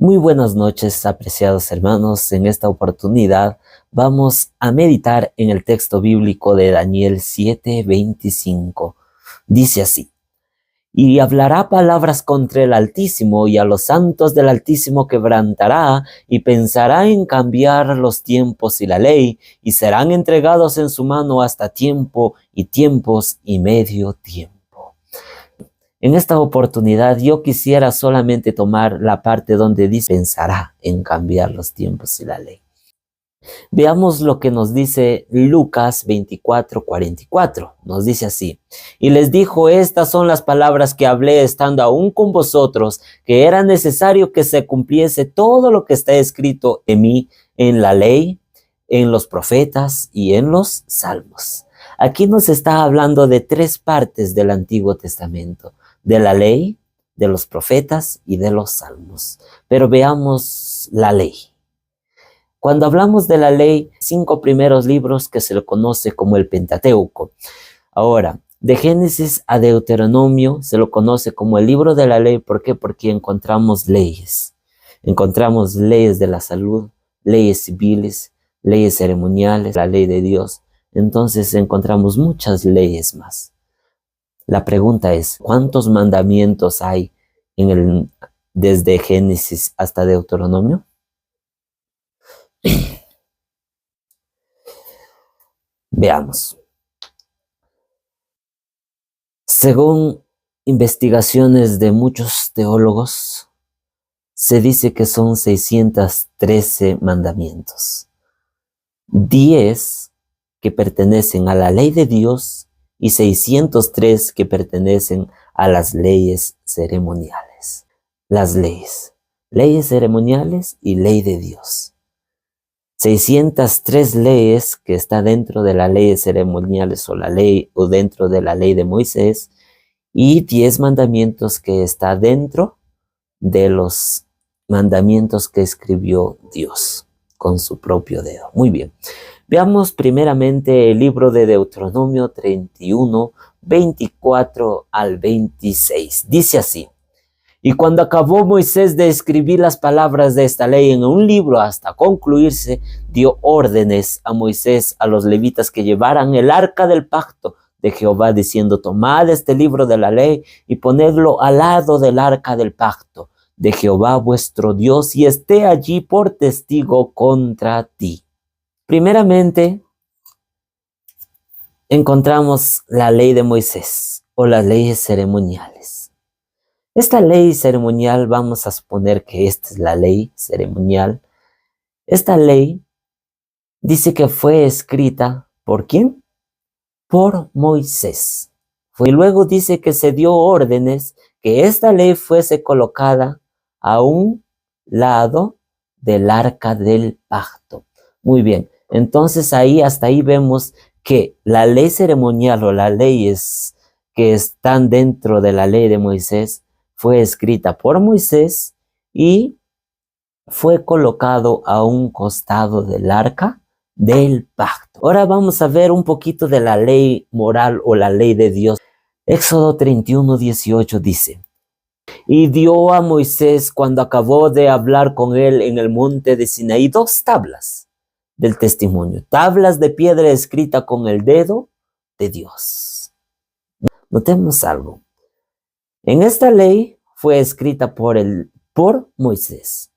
Muy buenas noches, apreciados hermanos. En esta oportunidad vamos a meditar en el texto bíblico de Daniel 7:25. Dice así: y hablará palabras contra el Altísimo, y a los santos del Altísimo quebrantará, y pensará en cambiar los tiempos y la ley, y serán entregados en su mano hasta tiempo y tiempos y medio tiempo. En esta oportunidad yo quisiera solamente tomar la parte donde dice pensará en cambiar los tiempos y la ley. Veamos lo que nos dice Lucas 24:44. Nos dice así: y les dijo, estas son las palabras que hablé estando aún con vosotros, que era necesario que se cumpliese todo lo que está escrito en mí, en la ley, en los profetas y en los salmos. Aquí nos está hablando de tres partes del Antiguo Testamento: de la ley, de los profetas y de los salmos. Pero veamos la ley. Cuando hablamos de la ley, 5 primeros libros que se le conoce como el Pentateuco. Ahora, de Génesis a Deuteronomio se lo conoce como el libro de la ley. ¿Por qué? Porque encontramos leyes. Encontramos leyes de la salud, leyes civiles, leyes ceremoniales, la ley de Dios. Entonces encontramos muchas leyes más. La pregunta es, ¿cuántos mandamientos hay desde Génesis hasta Deuteronomio? Veamos. Según investigaciones de muchos teólogos, se dice que son 613 mandamientos. 10 que pertenecen a la ley de Dios y 603 que pertenecen a las leyes ceremoniales. Las leyes ceremoniales y ley de Dios. 603 leyes que está dentro de las leyes ceremoniales o dentro de la ley de Moisés, y 10 mandamientos que está dentro de los mandamientos que escribió Dios con su propio dedo. Muy bien. Veamos primeramente el libro de Deuteronomio 31, 24 al 26. Dice así: y cuando acabó Moisés de escribir las palabras de esta ley en un libro hasta concluirse, dio órdenes a Moisés, a los levitas, que llevaran el arca del pacto de Jehová, diciendo: tomad este libro de la ley y ponedlo al lado del arca del pacto de Jehová vuestro Dios, y esté allí por testigo contra ti. Primeramente, encontramos la ley de Moisés o las leyes ceremoniales. Esta ley ceremonial, vamos a suponer que esta es la ley ceremonial. Esta ley dice que fue escrita ¿por quién? Por Moisés. Y luego dice que se dio órdenes que esta ley fuese colocada a un lado del arca del pacto. Muy bien, entonces hasta ahí vemos que la ley ceremonial o las leyes que están dentro de la ley de Moisés fue escrita por Moisés y fue colocado a un costado del arca del pacto. Ahora vamos a ver un poquito de la ley moral o la ley de Dios. Éxodo 31:18 dice: y dio a Moisés, cuando acabó de hablar con él en el monte de Sinaí, 2 tablas del testimonio, tablas de piedra escrita con el dedo de Dios. Notemos algo. En esta ley fue escrita por Moisés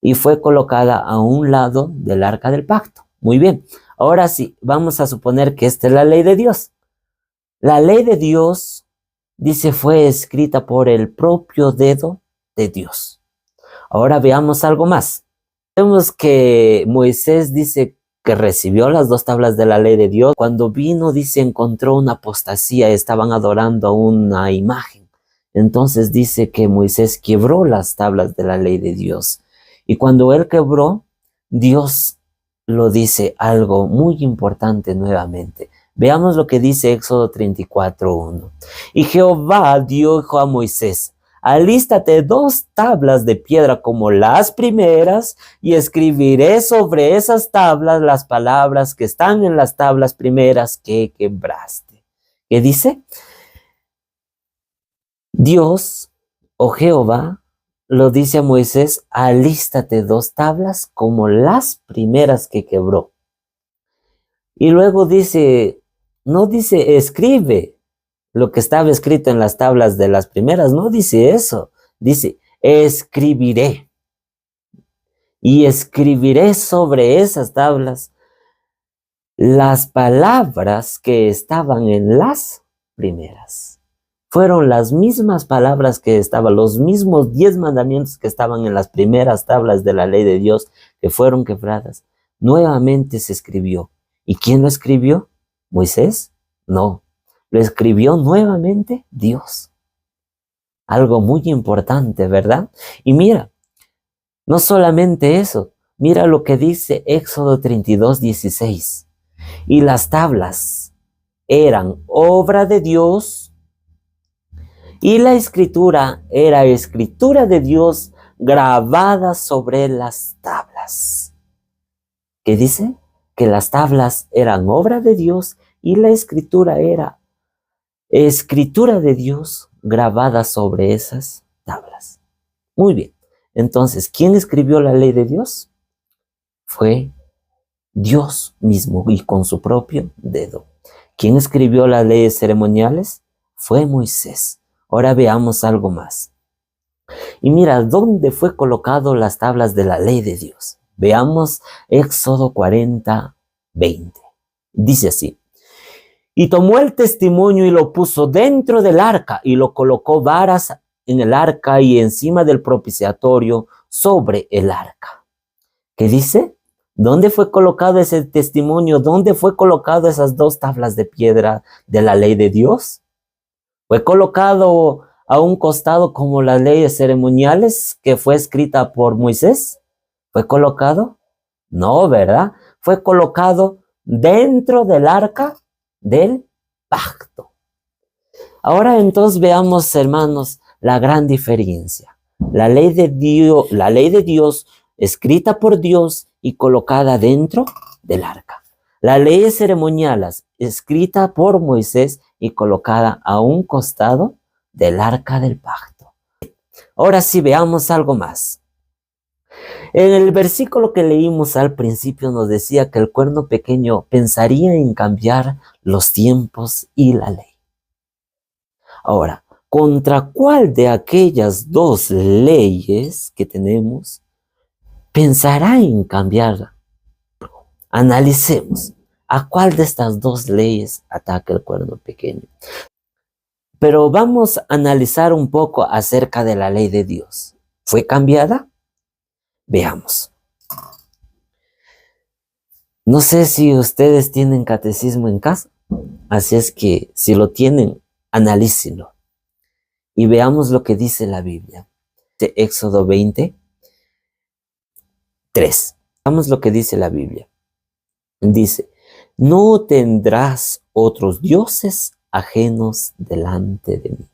y fue colocada a un lado del arca del pacto. Muy bien, ahora sí, vamos a suponer que esta es la ley de Dios. La ley de Dios, dice, fue escrita por el propio dedo de Dios. Ahora veamos algo más. Vemos que Moisés dice que recibió las 2 tablas de la ley de Dios. Cuando vino, dice, encontró una apostasía, estaban adorando a una imagen. Entonces dice que Moisés quebró las tablas de la ley de Dios. Y cuando él quebró, Dios lo dice algo muy importante nuevamente. Veamos lo que dice Éxodo 34:1. Y Jehová dijo a Moisés: alístate 2 tablas de piedra como las primeras, y escribiré sobre esas tablas las palabras que están en las tablas primeras que quebraste. ¿Qué dice? Dios o Jehová lo dice a Moisés, alístate 2 tablas como las primeras que quebró. Y luego dice, no dice escribe lo que estaba escrito en las tablas de las primeras, no dice eso, dice escribiré. Y escribiré sobre esas tablas las palabras que estaban en las primeras. Fueron las mismas palabras que estaban, los mismos 10 mandamientos que estaban en las primeras tablas de la ley de Dios que fueron quebradas. Nuevamente se escribió. ¿Y quién lo escribió? ¿Moisés? No. Lo escribió nuevamente Dios. Algo muy importante, ¿verdad? Y mira, no solamente eso. Mira lo que dice Éxodo 32:16. Y las tablas eran obra de Dios y la escritura era escritura de Dios grabada sobre las tablas. ¿Qué dice? Que las tablas eran obra de Dios y la escritura era escritura de Dios grabada sobre esas tablas. Muy bien. Entonces, ¿quién escribió la ley de Dios? Fue Dios mismo y con su propio dedo. ¿Quién escribió las leyes ceremoniales? Fue Moisés. Ahora veamos algo más. Y mira, ¿dónde fue colocado las tablas de la ley de Dios? Veamos Éxodo 40:20. Dice así. Y tomó el testimonio y lo puso dentro del arca y lo colocó varas en el arca y encima del propiciatorio sobre el arca. ¿Qué dice? ¿Dónde fue colocado ese testimonio? ¿Dónde fue colocado esas 2 tablas de piedra de la ley de Dios? ¿Fue colocado a un costado como las leyes ceremoniales que fue escrita por Moisés? ¿Fue colocado? No, ¿verdad? Fue colocado dentro del arca del pacto. Ahora entonces veamos, hermanos, la gran diferencia. La ley de Dios escrita por Dios y colocada dentro del arca. Las leyes ceremoniales escrita por Moisés y colocada a un costado del arca del pacto. Ahora sí veamos algo más. En el versículo que leímos al principio nos decía que el cuerno pequeño pensaría en cambiar los tiempos y la ley. Ahora, ¿contra cuál de aquellas 2 leyes que tenemos pensará en cambiar? Analicemos a cuál de estas 2 leyes ataca el cuerno pequeño. Pero vamos a analizar un poco acerca de la ley de Dios. ¿Fue cambiada? Veamos. No sé si ustedes tienen catecismo en casa, así es que si lo tienen, analícenlo. Y veamos lo que dice la Biblia. De Éxodo 20:3. Veamos lo que dice la Biblia. Dice, no tendrás otros dioses ajenos delante de mí.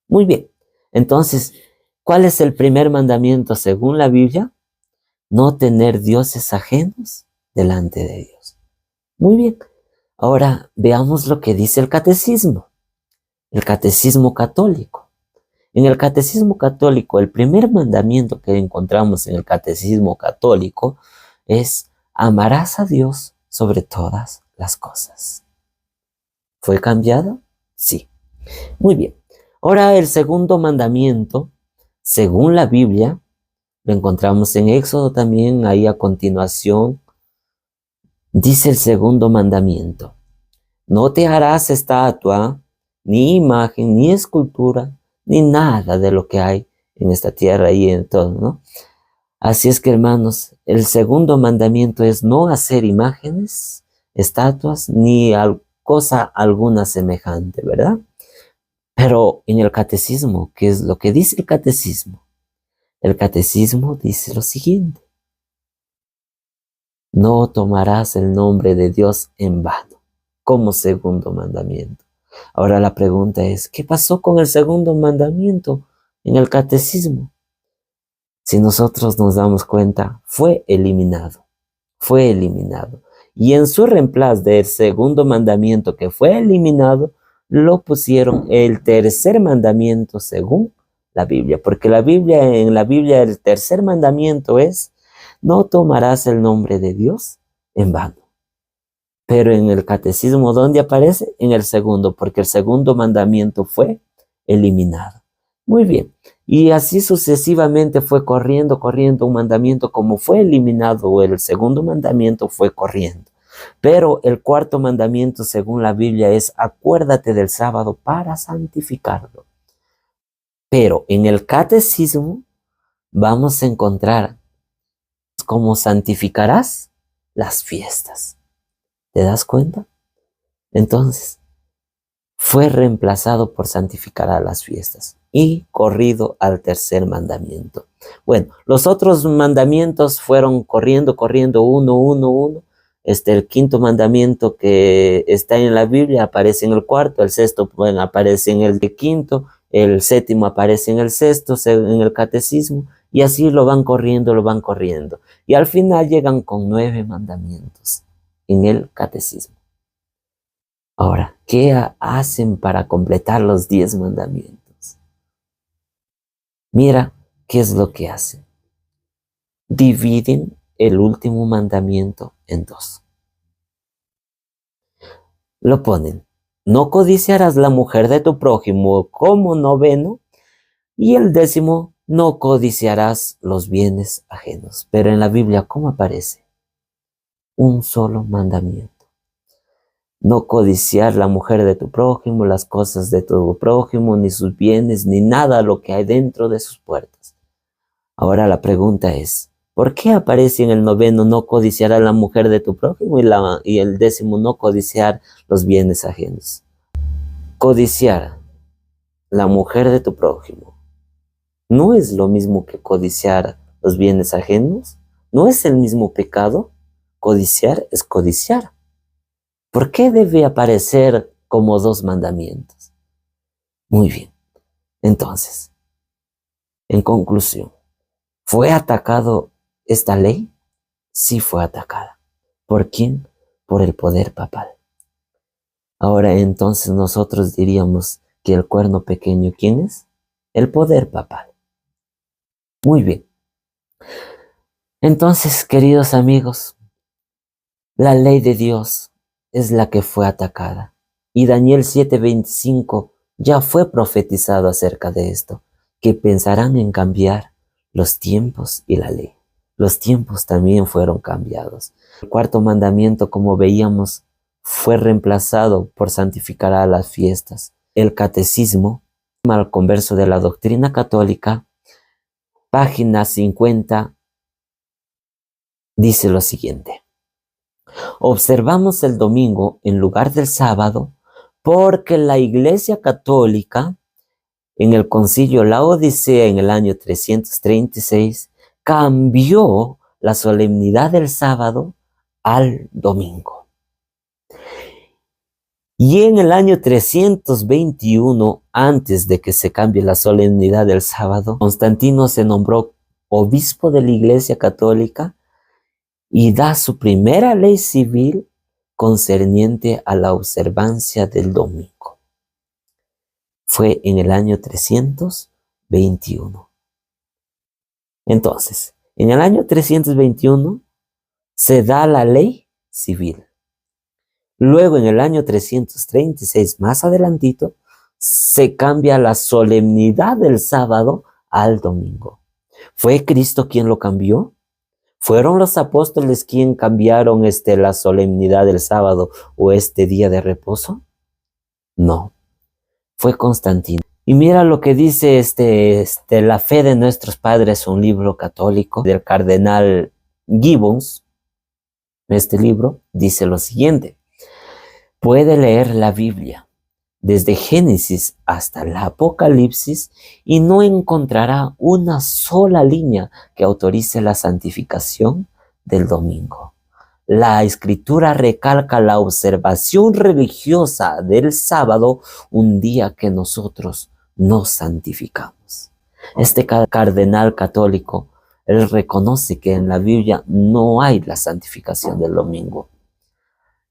Muy bien. Entonces, ¿cuál es el primer mandamiento según la Biblia? No tener dioses ajenos delante de Dios. Muy bien. Ahora veamos lo que dice el catecismo católico. En el catecismo católico, el primer mandamiento que encontramos en el catecismo católico es amarás a Dios sobre todas las cosas. ¿Fue cambiado? Sí. Muy bien. Ahora el segundo mandamiento, según la Biblia, lo encontramos en Éxodo también, ahí a continuación, dice el segundo mandamiento. No te harás estatua, ni imagen, ni escultura, ni nada de lo que hay en esta tierra y en todo, ¿no? Así es que, hermanos, el segundo mandamiento es no hacer imágenes, estatuas, ni cosa alguna semejante, ¿verdad? Pero en el catecismo, ¿qué es lo que dice el catecismo? El catecismo dice lo siguiente. No tomarás el nombre de Dios en vano, como segundo mandamiento. Ahora la pregunta es, ¿qué pasó con el segundo mandamiento en el catecismo? Si nosotros nos damos cuenta, fue eliminado. Y en su reemplazo del segundo mandamiento que fue eliminado, lo pusieron el tercer mandamiento según la Biblia, porque en la Biblia el tercer mandamiento es: no tomarás el nombre de Dios en vano. Pero en el catecismo, ¿dónde aparece? En el segundo, porque el segundo mandamiento fue eliminado. Muy bien. Y así sucesivamente fue corriendo un mandamiento. Como fue eliminado el segundo mandamiento, fue corriendo. Pero el cuarto mandamiento, según la Biblia, es: acuérdate del sábado para santificarlo. Pero en el catecismo vamos a encontrar cómo santificarás las fiestas. ¿Te das cuenta? Entonces, fue reemplazado por santificar a las fiestas y corrido al tercer mandamiento. Bueno, los otros mandamientos fueron corriendo uno. El quinto mandamiento que está en la Biblia aparece en el cuarto, el sexto, bueno, aparece en el quinto, el séptimo aparece en el sexto, en el catecismo, y así lo van corriendo. Y al final llegan con 9 mandamientos en el catecismo. Ahora, ¿qué hacen para completar los 10 mandamientos? Mira qué es lo que hacen. Dividen el último mandamiento en 2. Lo ponen: no codiciarás la mujer de tu prójimo, como noveno, y el 10º: no codiciarás los bienes ajenos. Pero en la Biblia, ¿cómo aparece? Un solo mandamiento. No codiciar la mujer de tu prójimo, las cosas de tu prójimo, ni sus bienes, ni nada lo que hay dentro de sus puertas. Ahora la pregunta es: ¿por qué aparece en el 9º: no codiciar a la mujer de tu prójimo, y el 10º: no codiciar los bienes ajenos? Codiciar la mujer de tu prójimo no es lo mismo que codiciar los bienes ajenos. ¿No es el mismo pecado? Codiciar es codiciar. ¿Por qué debe aparecer como 2 mandamientos? Muy bien. Entonces, en conclusión, ¿fue atacado esta ley? Sí fue atacada. ¿Por quién? Por el poder papal. Ahora entonces nosotros diríamos que el cuerno pequeño, ¿quién es? El poder papal. Muy bien. Entonces, queridos amigos, la ley de Dios es la que fue atacada. Y Daniel 7:25 ya fue profetizado acerca de esto, que pensarán en cambiar los tiempos y la ley. Los tiempos también fueron cambiados. El cuarto mandamiento, como veíamos, fue reemplazado por santificar a las fiestas. El catecismo, al converso de la doctrina católica, página 50, dice lo siguiente: observamos el domingo en lugar del sábado porque la Iglesia Católica, en el Concilio Laodicea en el año 336, cambió la solemnidad del sábado al domingo. Y en el año 321, antes de que se cambie la solemnidad del sábado, Constantino se nombró obispo de la Iglesia Católica y da su primera ley civil concerniente a la observancia del domingo. Fue en el año 321. Entonces, en el año 321 se da la ley civil. Luego, en el año 336, más adelantito, se cambia la solemnidad del sábado al domingo. ¿Fue Cristo quien lo cambió? ¿Fueron los apóstoles quienes cambiaron la solemnidad del sábado o este día de reposo? No, fue Constantino. Y mira lo que dice La fe de nuestros padres, un libro católico del cardenal Gibbons. Este libro dice lo siguiente: puede leer la Biblia desde Génesis hasta el Apocalipsis y no encontrará una sola línea que autorice la santificación del domingo. La Escritura recalca la observación religiosa del sábado, un día que nosotros no santificamos. Este cardenal católico, él reconoce que en la Biblia no hay la santificación del domingo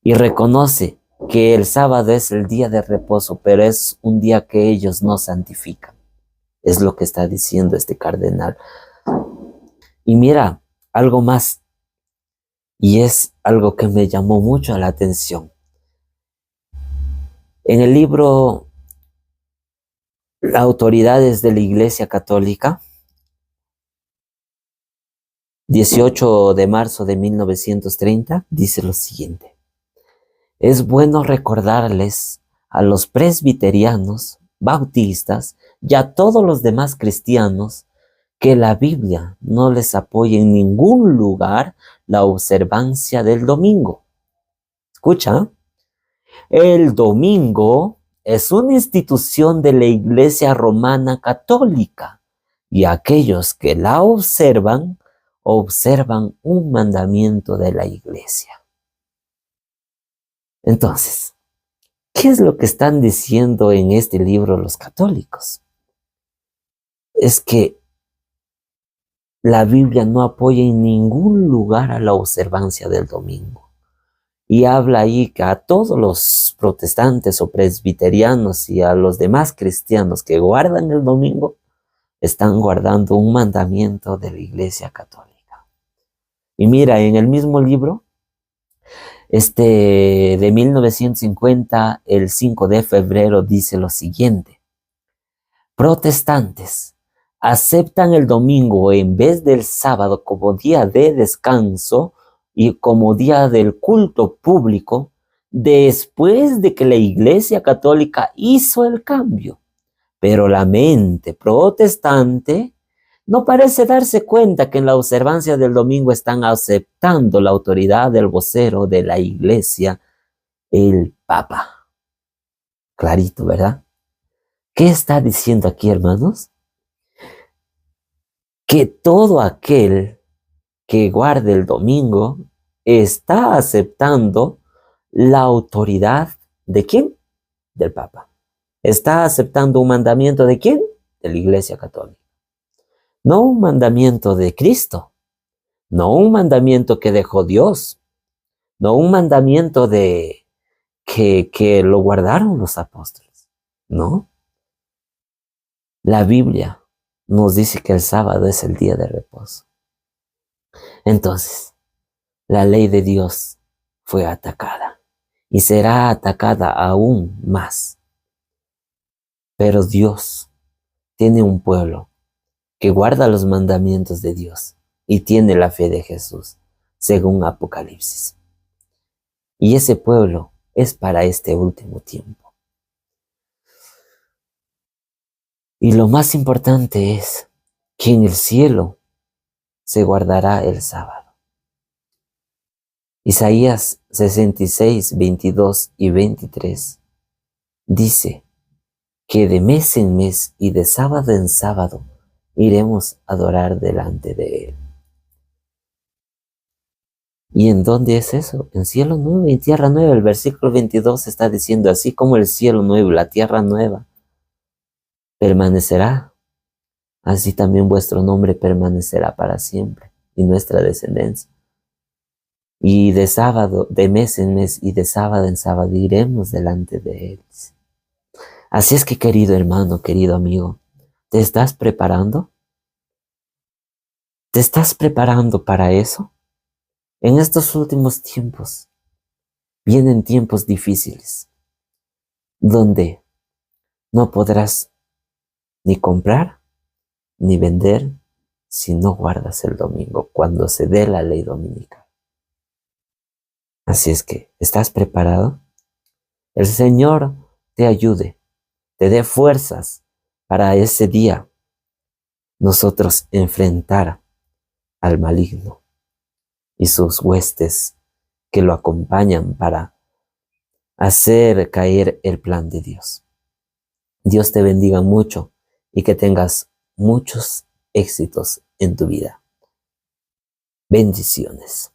y reconoce que el sábado es el día de reposo, pero es un día que ellos no santifican. Es lo que está diciendo este cardenal. Y mira, algo más, y es algo que me llamó mucho la atención. En el libro Las autoridades de la Iglesia Católica, 18 de marzo de 1930, dice lo siguiente: es bueno recordarles a los presbiterianos, bautistas y a todos los demás cristianos que la Biblia no les apoya en ningún lugar la observancia del domingo. Escucha, el domingo es una institución de la Iglesia Romana Católica y aquellos que la observan un mandamiento de la Iglesia. Entonces, ¿qué es lo que están diciendo en este libro los católicos? Es que la Biblia no apoya en ningún lugar a la observancia del domingo. Y habla ahí que a todos los protestantes o presbiterianos y a los demás cristianos que guardan el domingo, están guardando un mandamiento de la Iglesia Católica. Y mira, en el mismo libro, de 1950, el 5 de febrero, dice lo siguiente: protestantes aceptan el domingo en vez del sábado como día de descanso y como día del culto público después de que la Iglesia Católica hizo el cambio. Pero la mente protestante no parece darse cuenta que en la observancia del domingo están aceptando la autoridad del vocero de la Iglesia, el Papa. Clarito, ¿verdad? ¿Qué está diciendo aquí, hermanos? Que todo aquel que guarde el domingo está aceptando la autoridad ¿de quién? Del Papa. Está aceptando un mandamiento ¿de quién? De la Iglesia Católica. No un mandamiento de Cristo, no un mandamiento que dejó Dios, no un mandamiento de que lo guardaron los apóstoles, no. La Biblia nos dice que el sábado es el día de reposo. Entonces, la ley de Dios fue atacada y será atacada aún más. Pero Dios tiene un pueblo que guarda los mandamientos de Dios y tiene la fe de Jesús, según Apocalipsis. Y ese pueblo es para este último tiempo. Y lo más importante es que en el cielo se guardará el sábado. Isaías 66, 22 y 23 dice que de mes en mes y de sábado en sábado iremos a adorar delante de Él. ¿Y en dónde es eso? En cielo nuevo y tierra nueva. El versículo 22 está diciendo: así como el cielo nuevo y la tierra nueva permanecerá, así también vuestro nombre permanecerá para siempre y nuestra descendencia. Y de sábado, de mes en mes y de sábado en sábado iremos delante de Él. Así es que, querido hermano, querido amigo, ¿te estás preparando? ¿Te estás preparando para eso? En estos últimos tiempos vienen tiempos difíciles, donde no podrás ni comprar ni vender si no guardas el domingo, cuando se dé la ley dominical. Así es que, ¿estás preparado? El Señor te ayude, te dé fuerzas para ese día nosotros enfrentar al maligno y sus huestes que lo acompañan para hacer caer el plan de Dios. Dios te bendiga mucho y que tengas muchos éxitos en tu vida. Bendiciones.